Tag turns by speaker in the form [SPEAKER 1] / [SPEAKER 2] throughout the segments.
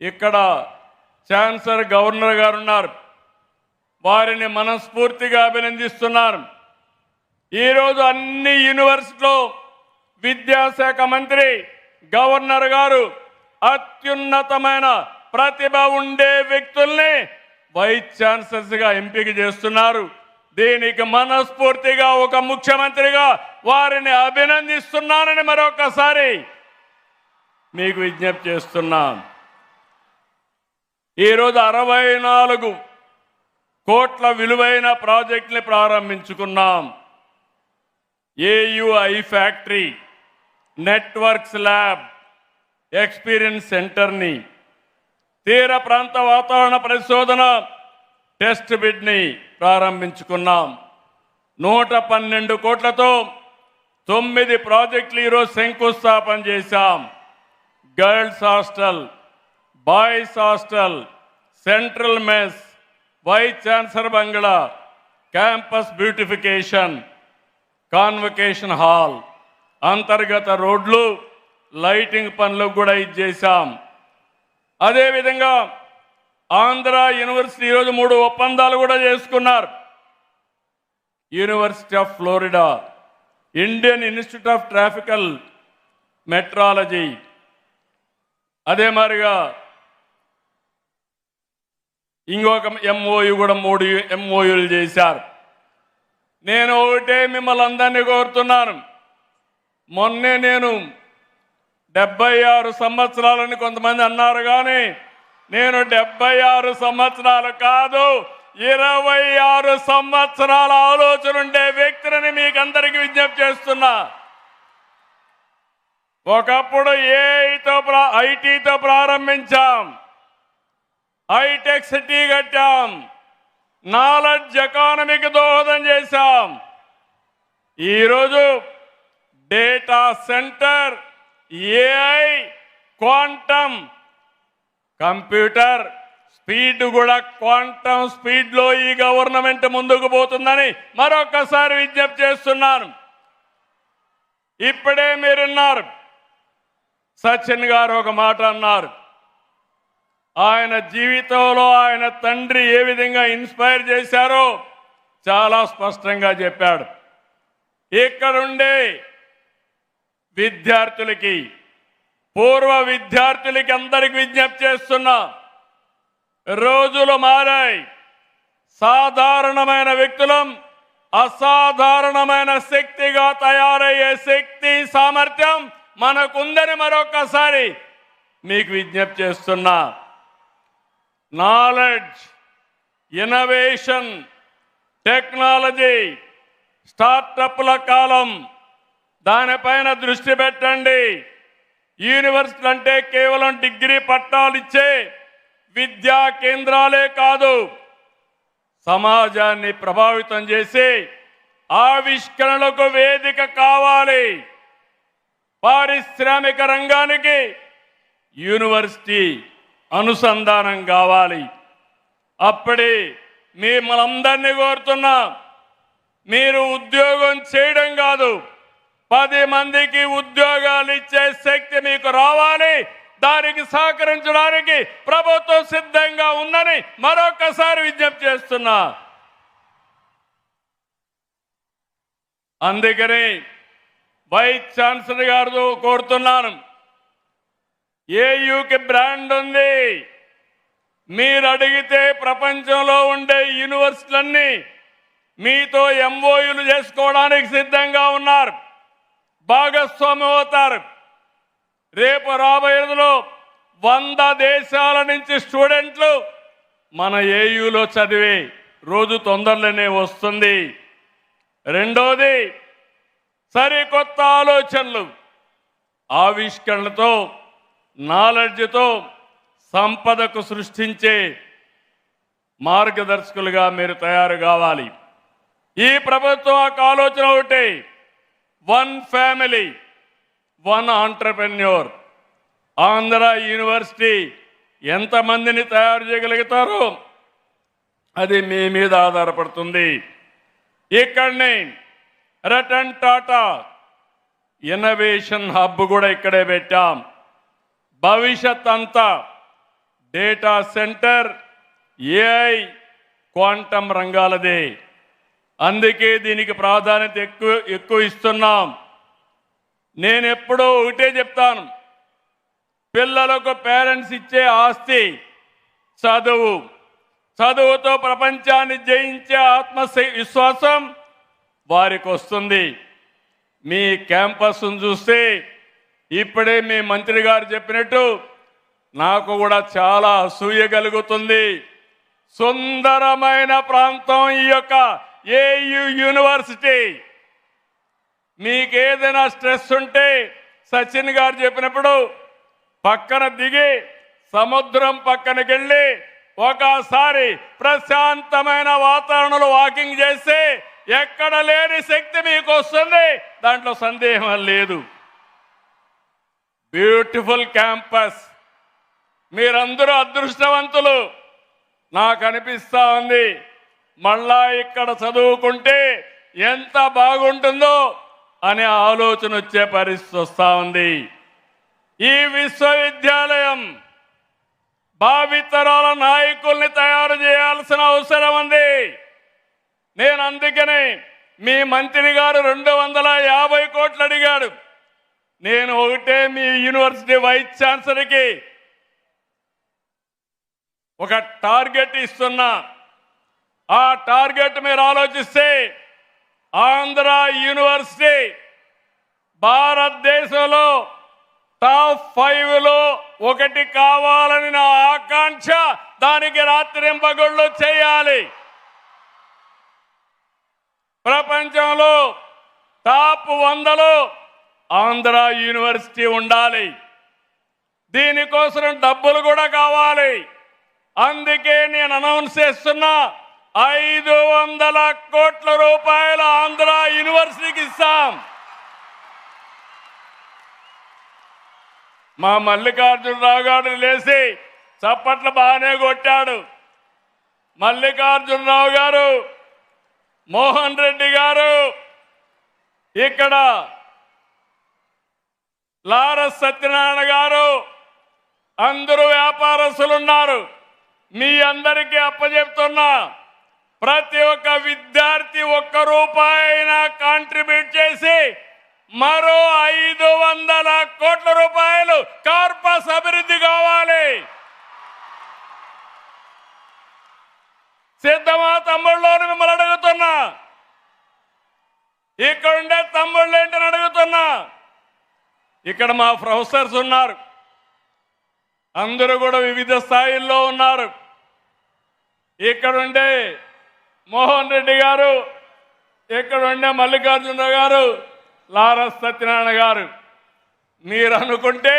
[SPEAKER 1] ఇక్కడ chancellor governor గారు ఉన్నారు, వారిని మనస్ఫూర్తిగా అభినందిస్తున్నారు. ఈరోజు అన్ని యూనివర్సిటీలో విద్యాశాఖ మంత్రి గవర్నర్ గారు అత్యున్నతమైన ప్రతిభ ఉండే వ్యక్తుల్ని వైస్ ఛాన్సలర్స్గా ఎంపిక చేస్తున్నారు. దీనికి మనస్ఫూర్తిగా ఒక ముఖ్యమంత్రిగా వారిని అభినందిస్తున్నానని మరొకసారి మీకు విజ్ఞప్తి చేస్తున్నాం. ఈరోజు 64 కోట్ల విలువైన ప్రాజెక్టుని ప్రారంభించుకున్నాం. ఏయుఐ ఫ్యాక్టరీ, నెట్వర్క్స్ ల్యాబ్, ఎక్స్పీరియన్స్ సెంటర్ని, తీర ప్రాంత వాతావరణ పరిశోధన టెస్ట్ బిడ్ని ప్రారంభించుకున్నాం. 112 కోట్లతో 9 ప్రాజెక్టులు ఈరోజు శంకుస్థాపన చేశాం. Girls hostel, boys hostel, central mess, vice chancellor bungalow, campus beautification, convocation hall, అంతర్గత రోడ్లు, లైటింగ్ పనులు కూడా ఇచ్చేసాం. అదేవిధంగా ఆంధ్ర యూనివర్సిటీ ఈరోజు 3 ఒప్పందాలు కూడా చేసుకున్నారు. University of Florida, Indian Institute of Tropical Meteorology, అదే మాదిరిగా ఇంకొక ఎంఓయు కూడా 3 ఎంఓయులు చేశారు. నేను ఒకటే మిమ్మల్ని అందరినీ కోరుతున్నాను, మొన్నే నేను 76 సంవత్సరాలని కొంతమంది అన్నారు, కానీ నేను 76 సంవత్సరాలు కాదు, 26 సంవత్సరాల ఆలోచన ఉండే వ్యక్తిని మీకు అందరికీ విజ్ఞప్తి చేస్తున్నా. ఒకప్పుడు ఐటీతో ప్రారంభించాం, హైటెక్ సిటీ కట్టాం, నాలెడ్జ్ ఎకానమీకి దోహదం చేశాం. ఈరోజు data centre, AI, quantum computer speed కూడా క్వాంటమ్ స్పీడ్లో ఈ గవర్నమెంట్ ముందుకు పోతుందని మరొకసారి విజ్ఞప్తి చేస్తున్నాను. ఇప్పుడే మీరున్నారు, సచిన్ గారు ఒక మాట అన్నారు. ఆయన జీవితంలో ఆయన తండ్రి ఏ విధంగా ఇన్స్పైర్ చేశారో చాలా స్పష్టంగా చెప్పాడు. ఇక్కడుండే విద్యార్థులకి, పూర్వ విద్యార్థులకి అందరికి విజ్ఞప్తి చేస్తున్నా, రోజులు మారాయి. సాధారణమైన వ్యక్తులం అసాధారణమైన శక్తిగా తయారయ్యే శక్తి సామర్థ్యం మనకుందని మరొకసారి మీకు విజ్ఞప్తి చేస్తున్నా. నాలెడ్జ్, ఇన్నోవేషన్, టెక్నాలజీ, స్టార్టప్ల కాలం, దానిపైన దృష్టి పెట్టండి. యూనివర్సిటీ అంటే కేవలం డిగ్రీ పట్టాలు ఇచ్చే విద్యా కేంద్రాలే కాదు, సమాజాన్ని ప్రభావితం చేసి ఆవిష్కరణలకు వేదిక కావాలి. పారిశ్రామిక రంగానికి యూనివర్సిటీ అనుసంధానం కావాలి. అప్పుడే మిమ్మల్ని అందరినీ కోరుతున్నా, మీరు ఉద్యోగం చేయడం కాదు, 10 మందికి ఉద్యోగాలు ఇచ్చే శక్తి మీకు రావాలి. దానికి సహకరించడానికి ప్రభుత్వం సిద్ధంగా ఉందని మరొకసారి విజ్ఞప్తి చేస్తున్నా. అందుకని వైస్ ఛాన్సలర్ గారు కోరుతున్నాను, ఏయుకి బ్రాండ్ ఉంది. మీరు అడిగితే ప్రపంచంలో ఉండే యూనివర్సిటీలన్నీ మీతో ఎంఓయూలు చేసుకోవడానికి సిద్ధంగా ఉన్నారు, భాగస్వామ్యం అవుతారు. రేపు రాబోయేలో 100 దేశాల నుంచి స్టూడెంట్లు మన ఏయులో చదివే రోజు తొందరలోనే వస్తుంది. రెండోది, సరికొత్త ఆలోచనలు, ఆవిష్కరణలతో, నాలెడ్జ్తో సంపదకు సృష్టించే మార్గదర్శకులుగా మీరు తయారు కావాలి. ఈ ప్రభుత్వం ఆలోచన ఒకటి, 1 ఫ్యామిలీ 1 ఆంటర్‌ప్రెన్యూర్. ఆంధ్ర యూనివర్సిటీ ఎంతమందిని తయారు చేయగలుగుతారో అది మీ మీద ఆధారపడుతుంది. ఇక్కడనే రతన్ టాటా ఇన్నోవేషన్ హబ్ కూడా ఇక్కడే పెట్టాం. భవిష్యత్ అంతా డేటా సెంటర్, ఏఐ, క్వాంటం రంగాలదే. అందుకే దీనికి ప్రాధాన్యత ఎక్కువ ఇస్తున్నాం. నేను ఎప్పుడూ ఒకటే చెప్తాను, పిల్లలకు పేరెంట్స్ ఇచ్చే ఆస్తి చదువు. చదువుతో ప్రపంచాన్ని జయించే విశ్వాసం వారికి వస్తుంది. మీ క్యాంపస్ను చూస్తే ఇప్పుడే మీ మంత్రి గారు చెప్పినట్టు నాకు కూడా చాలా అసూయ కలుగుతుంది. సుందరమైన ప్రాంతం ఈ యొక్క ఏయు యూనివర్సిటీ. మీకేదైనా స్ట్రెస్ ఉంటే సచిన్ గారు చెప్పినప్పుడు పక్కన దిగి సముద్రం పక్కనకి వెళ్ళి ఒకసారి ప్రశాంతమైన వాతావరణంలో వాకింగ్ చేస్తే ఎక్కడ లేని శక్తి మీకు వస్తుంది, దాంట్లో సందేహం లేదు. బ్యూటిఫుల్ క్యాంపస్, మీరందరూ అదృష్టవంతులు. నాకు అనిపిస్తా ఉంది మళ్ళా ఇక్కడ చదువుకుంటే ఎంత బాగుంటుందో అనే ఆలోచన వచ్చే పరిస్థితి వస్తూ ఉంది. ఈ విశ్వవిద్యాలయం భావితరాల నాయకుల్ని తయారు చేయాల్సిన అవసరం ఉంది. నేను అందుకనే మీ మంత్రి గారు 250 కోట్లు అడిగాడు. నేను ఒకటే మీ యూనివర్సిటీ వైస్ ఛాన్సలర్కి ఒక టార్గెట్ ఇస్తున్నా. ఆ టార్గెట్ మీరు ఆలోచిస్తే ఆంధ్ర యూనివర్సిటీ భారతదేశంలో టాప్ 5లో ఒకటి కావాలని నా ఆకాంక్ష. దానికి రాత్రింపగళ్ళు చేయాలి. ప్రపంచంలో టాప్ 100లో ఆంధ్ర యూనివర్సిటీ ఉండాలి. దీనికోసం డబ్బులు కూడా కావాలి. అందుకే నేను అనౌన్స్ చేస్తున్నా, 500 కోట్ల రూపాయలు ఆంధ్ర యూనివర్సిటీకి ఇస్తాం. మా మల్లికార్జునరావు గారు లేచి చప్పట్లు బాగానే కొట్టాడు. మల్లికార్జునరావు గారు, మోహన్ రెడ్డి గారు, ఇక్కడ లారస్ సత్యనారాయణ గారు, అందరూ వ్యాపారస్తులు ఉన్నారు. మీ అందరికీ అప్పచెప్తున్నా, ప్రతి ఒక్క విద్యార్థి 1 రూపాయి అయినా కాంట్రిబ్యూట్ చేసి మరో 500 కోట్ల రూపాయలు కార్పస్ అభివృద్ధి కావాలి. సిద్ధమా తమ్ముళ్ళని మిమ్మల్ని అడుగుతున్నా. ఇక్కడుండే తమ్ముళ్ళు ఏంటని అడుగుతున్నా. ఇక్కడ మా ప్రొఫెసర్స్ ఉన్నారు, అందరూ కూడా వివిధ స్థాయిల్లో ఉన్నారు. ఇక్కడుండే మోహన్ రెడ్డి గారు, ఇక్కడుండే మల్లికార్జునరావు గారు, లారస్ సత్యనారాయణ గారు. మీరు అనుకుంటే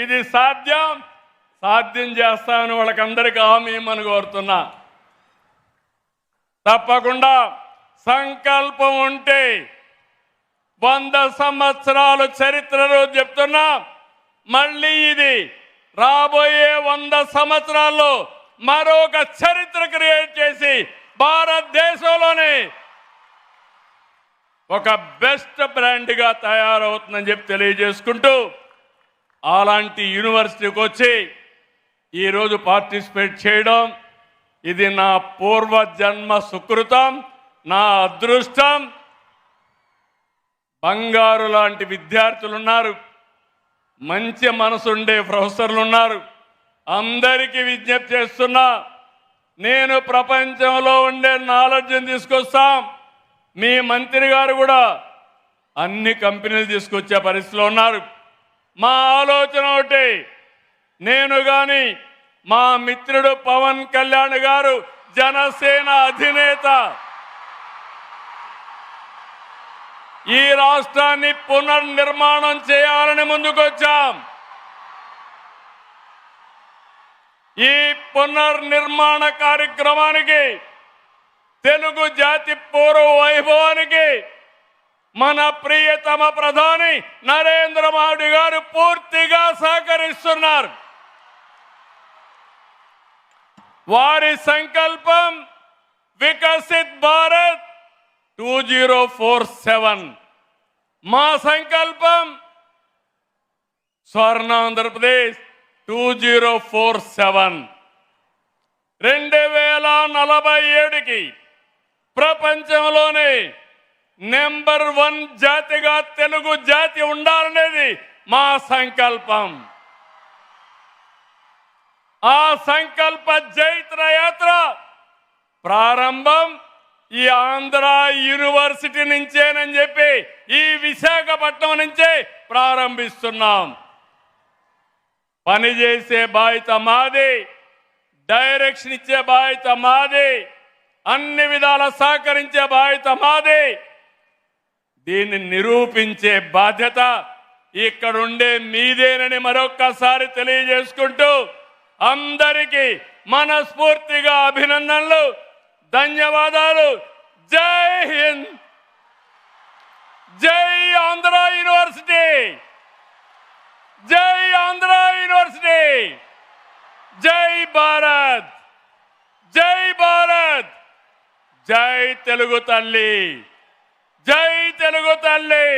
[SPEAKER 1] ఇది సాధ్యం చేస్తామని వాళ్ళకందరికీ హామీ ఇమ్మని కోరుతున్నా. తప్పకుండా సంకల్పం ఉంటే 100 సంవత్సరాలు చరిత్రలో చెప్తున్నా, మళ్ళీ ఇది రాబోయే 100 సంవత్సరాల్లో మరొక చరిత్ర క్రియేట్ చేసి భారతదేశంలోనే ఒక బెస్ట్ బ్రాండ్గా తయారవుతుందని చెప్పి తెలియజేసుకుంటూ, అలాంటి యూనివర్సిటీకి వచ్చి ఈరోజు పార్టిసిపేట్ చేయడం ఇది నా పూర్వజన్మ సుకృతం, నా అదృష్టం. బంగారు లాంటి విద్యార్థులు ఉన్నారు, మంచి మనసుండే ప్రొఫెసర్లు ఉన్నారు. అందరికీ విజ్ఞప్తి చేస్తున్నా, నేను ప్రపంచంలో ఉండే నాలెడ్జ్ని తీసుకొస్తాం. మీ మంత్రి గారు కూడా అన్ని కంపెనీలు తీసుకొచ్చే పరిస్థితిలో ఉన్నారు. మా ఆలోచన ఒకటి, నేను కానీ మా మిత్రుడు పవన్ కళ్యాణ్ గారు జనసేన అధినేత ఈ రాష్ట్రాన్ని పునర్నిర్మాణం చేయాలని ముందుకొచ్చాం. ఈ పునర్నిర్మాణ కార్యక్రమానికి, తెలుగు జాతి పూర్వ వైభవానికి మన ప్రియతమ ప్రధాని నరేంద్ర మోడీ గారు పూర్తిగా సహకరిస్తున్నారు. వారి సంకల్పం వికసిత్ భారత్ 2047. మా సంకల్పం స్వర్ణ ఆంధ్రప్రదేశ్ 2047 2047కి ప్రపంచంలోనే నెంబర్ 1 జాతిగా తెలుగు జాతి ఉండాలనేది మా సంకల్పం. ఆ సంకల్ప జైత్ర యాత్ర ప్రారంభం ఈ ఆంధ్ర యూనివర్సిటీ నుంచేనని చెప్పి ఈ విశాఖపట్నం నుంచే ప్రారంభిస్తున్నాం. పనిచేసే బాధ్యత మాది, డైరెక్షన్ ఇచ్చే బాధ్యత మాది, అన్ని విధాల సహకరించే బాధ్యత మాది. దీన్ని నిరూపించే బాధ్యత ఇక్కడుండే మీదేనని మరొక్కసారి తెలియజేసుకుంటూ అందరికీ మనస్ఫూర్తిగా అభినందనలు, ధన్యవాదాలు. జై హింద్, జై ఆంధ్ర యూనివర్సిటీ, జై ఆంధ్ర యూనివర్సిటీ, జై భారత్, జై భారత్, జై తెలుగు తల్లి, జై తెలుగు తల్లి.